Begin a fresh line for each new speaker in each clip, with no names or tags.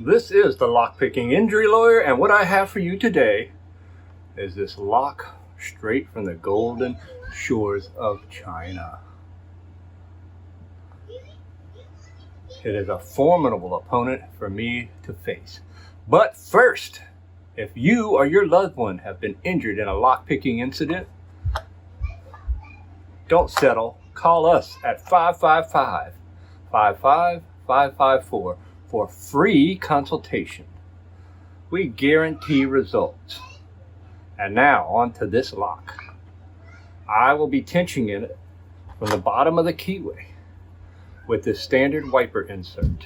This is the Lockpicking Injury Lawyer, and what I have for you today is this lock straight from the golden shores of China. It is a formidable opponent for me to face. But first, if you or your loved one have been injured in a lockpicking incident, don't settle. Call us at 555-55554 for free consultation. We guarantee results. And now on to this lock. I will be tensioning it from the bottom of the keyway with this standard wiper insert.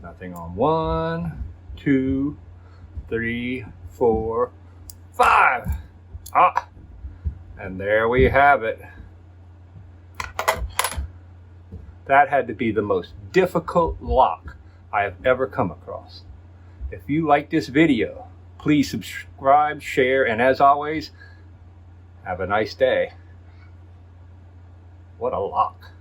Nothing on 1, 2, 3, 4, 5. And there we have it. That had to be the most difficult lock I have ever come across. If you like this video, please subscribe, share, and as always, have a nice day. What a lock.